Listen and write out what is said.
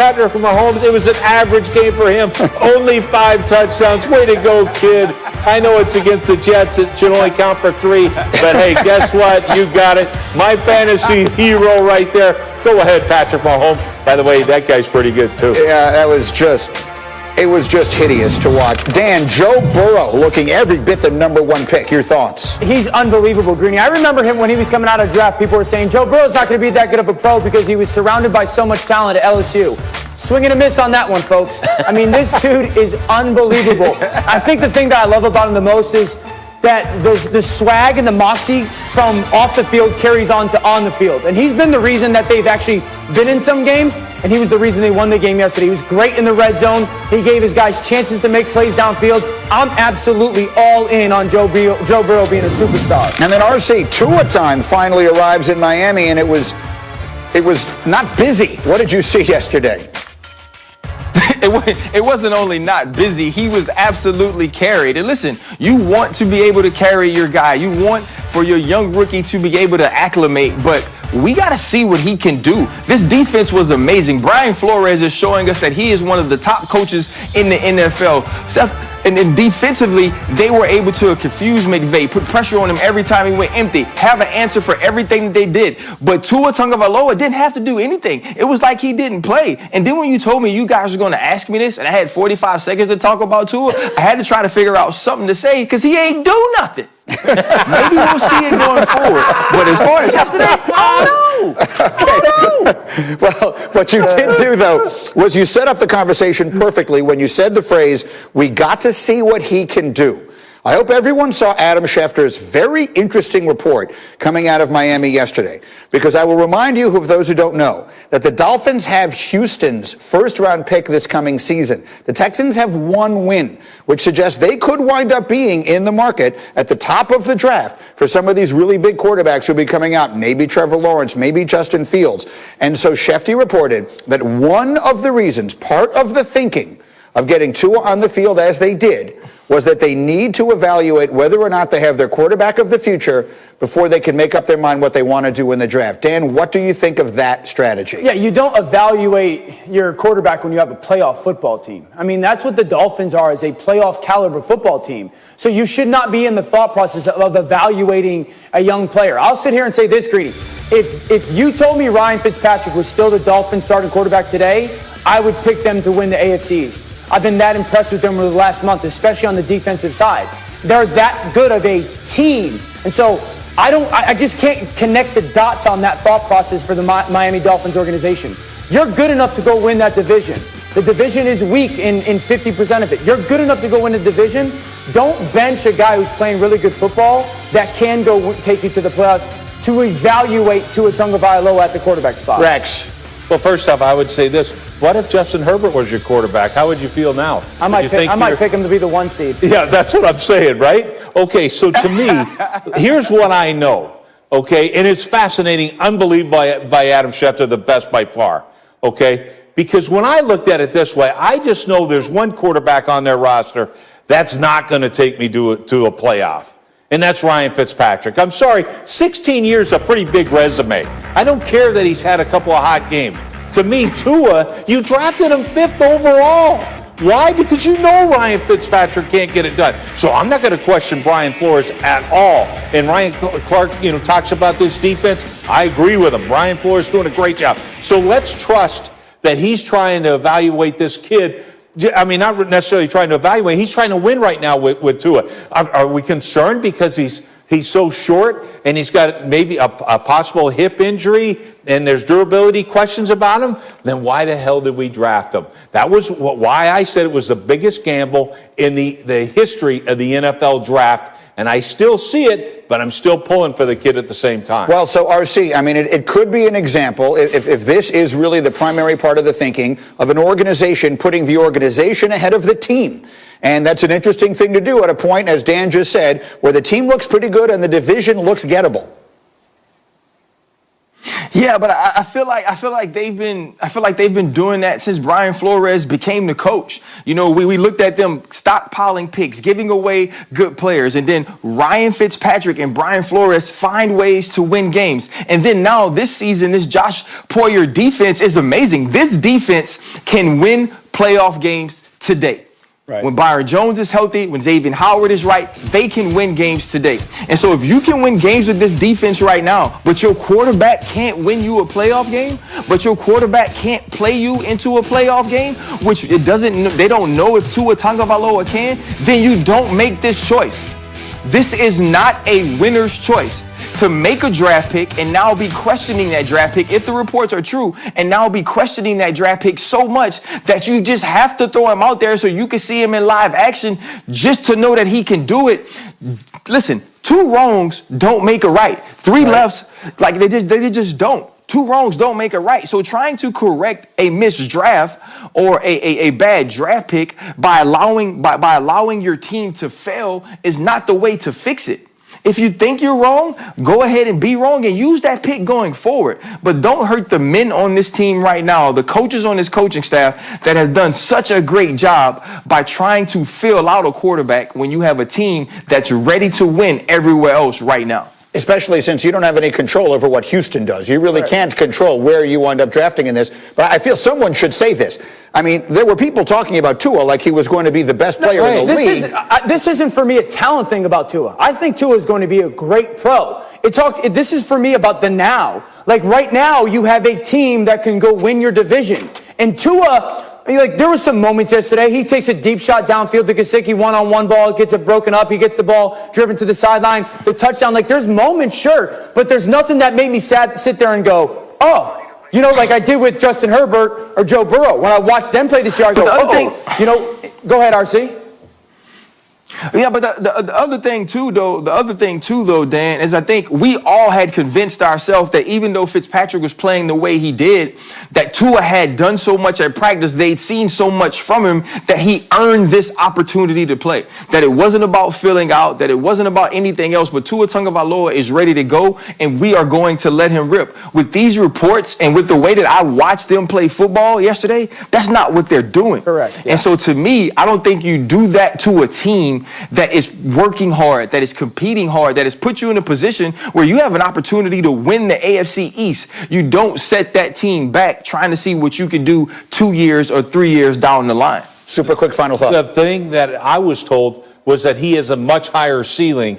Patrick Mahomes, it was an average game for him. Only 5 touchdowns. Way to go, kid. I know it's against the Jets. It should only count for 3. But, hey, guess what? You got it. My fantasy hero right there. Go ahead, Patrick Mahomes. By the way, that guy's pretty good, too. Yeah, it was just hideous to watch. Dan, Joe Burrow looking every bit the #1 pick. Your thoughts? He's unbelievable, Greeny. I remember him when he was coming out of draft. People were saying Joe Burrow's not going to be that good of a pro because he was surrounded by so much talent at LSU. Swing and a miss on that one, folks. I mean, this dude is unbelievable. I think the thing that I love about him the most is that the swag and the moxie from off the field carries on to on the field. And he's been the reason that they've actually been in some games, and he was the reason they won the game yesterday. He was great in the red zone. He gave his guys chances to make plays downfield. I'm absolutely all in on Joe Burrow being a superstar. And then RC, Tua time finally arrives in Miami, and it was not busy. What did you see yesterday? It wasn't only not busy, he was absolutely carried. And listen, you want to be able to carry your guy. You want for your young rookie to be able to acclimate, but we got to see what he can do. This defense was amazing. Brian Flores is showing us that he is one of the top coaches in the NFL. And then defensively, they were able to confuse McVay, put pressure on him every time he went empty, have an answer for everything that they did. But Tua Tagovailoa didn't have to do anything. It was like he didn't play. And then when you told me you guys were going to ask me this, and I had 45 seconds to talk about Tua, I had to try to figure out something to say because he ain't do nothing. Maybe we'll see it going forward. But as far as yesterday, oh no! Well, what you did do, though, was you set up the conversation perfectly when you said the phrase, we got to see what he can do. I hope everyone saw Adam Schefter's very interesting report coming out of Miami yesterday, because I will remind you, of those who don't know, that the Dolphins have Houston's first-round pick this coming season. The Texans have 1 win, which suggests they could wind up being in the market at the top of the draft for some of these really big quarterbacks who'll be coming out, maybe Trevor Lawrence, maybe Justin Fields. And so Schefter reported that one of the reasons, part of the thinking of getting Tua on the field as they did, was that they need to evaluate whether or not they have their quarterback of the future before they can make up their mind what they want to do in the draft. Dan, what do you think of that strategy? Yeah, you don't evaluate your quarterback when you have a playoff football team. I mean, that's what the Dolphins are, is a playoff caliber football team. So you should not be in the thought process of evaluating a young player. I'll sit here and say this, Greedy. If you told me Ryan Fitzpatrick was still the Dolphins starting quarterback today, I would pick them to win the AFC East. I've been that impressed with them over the last month, especially on the defensive side. They're that good of a team. And so I just can't connect the dots on that thought process for the Miami Dolphins organization. You're good enough to go win that division. The division is weak in 50% of it. You're good enough to go win the division. Don't bench a guy who's playing really good football that can go take you to the playoffs to evaluate Tua Tagovailoa at the quarterback spot. Rex. Well, first off, I would say this. What if Justin Herbert was your quarterback? How would you feel now? I might pick him to be the 1 seed. Yeah, that's what I'm saying, right? Okay, so to me, here's what I know, okay? And it's fascinating, unbelievable by Adam Schefter, the best by far, okay? Because when I looked at it this way, I just know there's one quarterback on their roster that's not going to take me to a playoff. And that's Ryan Fitzpatrick. I'm sorry, 16 years is a pretty big resume. I don't care that he's had a couple of hot games. To me, Tua, you drafted him 5th overall. Why? Because you know Ryan Fitzpatrick can't get it done. So I'm not going to question Brian Flores at all. And Ryan Clark, talks about this defense. I agree with him. Brian Flores doing a great job. So let's trust that he's trying to evaluate this kid. I mean, not necessarily trying to evaluate. He's trying to win right now with Tua. Are we concerned because he's so short and he's got maybe a possible hip injury and there's durability questions about him? Then why the hell did we draft him? That was why I said it was the biggest gamble in the history of the NFL draft. And I still see it, but I'm still pulling for the kid at the same time. Well, so RC, I mean, it could be an example, if this is really the primary part of the thinking of an organization putting the organization ahead of the team. And that's an interesting thing to do at a point, as Dan just said, where the team looks pretty good and the division looks gettable. Yeah, but I feel like they've been doing that since Brian Flores became the coach. You know, we looked at them stockpiling picks, giving away good players, and then Ryan Fitzpatrick and Brian Flores find ways to win games. And then now this season, this Josh Poyer defense is amazing. This defense can win playoff games today. Right. When Byron Jones is healthy, when Xavier Howard is right, they can win games today. And so if you can win games with this defense right now, but your quarterback can't win you a playoff game, but your quarterback can't play you into a playoff game, which they don't know if Tua Tagovailoa can, then you don't make this choice. This is not a winner's choice. To make a draft pick and now be questioning that draft pick, if the reports are true, and now be questioning that draft pick so much that you just have to throw him out there so you can see him in live action just to know that he can do it. Listen, 2 wrongs don't make a right. 3 lefts, like they just don't. 2 wrongs don't make a right. So trying to correct a missed draft or a bad draft pick by allowing your team to fail is not the way to fix it. If you think you're wrong, go ahead and be wrong and use that pick going forward. But don't hurt the men on this team right now, the coaches on this coaching staff that has done such a great job by trying to fill out a quarterback when you have a team that's ready to win everywhere else right now. Especially since you don't have any control over what Houston does. You really can't control where you end up drafting in this. But I feel someone should say this. I mean, there were people talking about Tua like he was going to be the best player in the league. This isn't for me a talent thing about Tua. I think Tua is going to be a great pro. This is for me about the now. Like right now, you have a team that can go win your division. And Tua, like there were some moments yesterday. He takes a deep shot downfield to Gesicki, one-on-one ball, gets it broken up. He gets the ball driven to the sideline, the touchdown. Like there's moments, sure, but there's nothing that made me sit there and go, oh, you know, like I did with Justin Herbert or Joe Burrow. When I watched them play this year, I go, go ahead, RC. Yeah, but the other thing too, though, Dan, is I think we all had convinced ourselves that even though Fitzpatrick was playing the way he did, that Tua had done so much at practice, they'd seen so much from him that he earned this opportunity to play. That it wasn't about filling out, that it wasn't about anything else, but Tua Tagovailoa is ready to go, and we are going to let him rip. With these reports and with the way that I watched them play football yesterday, that's not what they're doing. Correct. Yeah. And so to me, I don't think you do that to a team that is working hard, that is competing hard, that has put you in a position where you have an opportunity to win the AFC East. You don't set that team back trying to see what you can do 2 years or 3 years down the line. Super quick final thought. The thing that I was told was that he has a much higher ceiling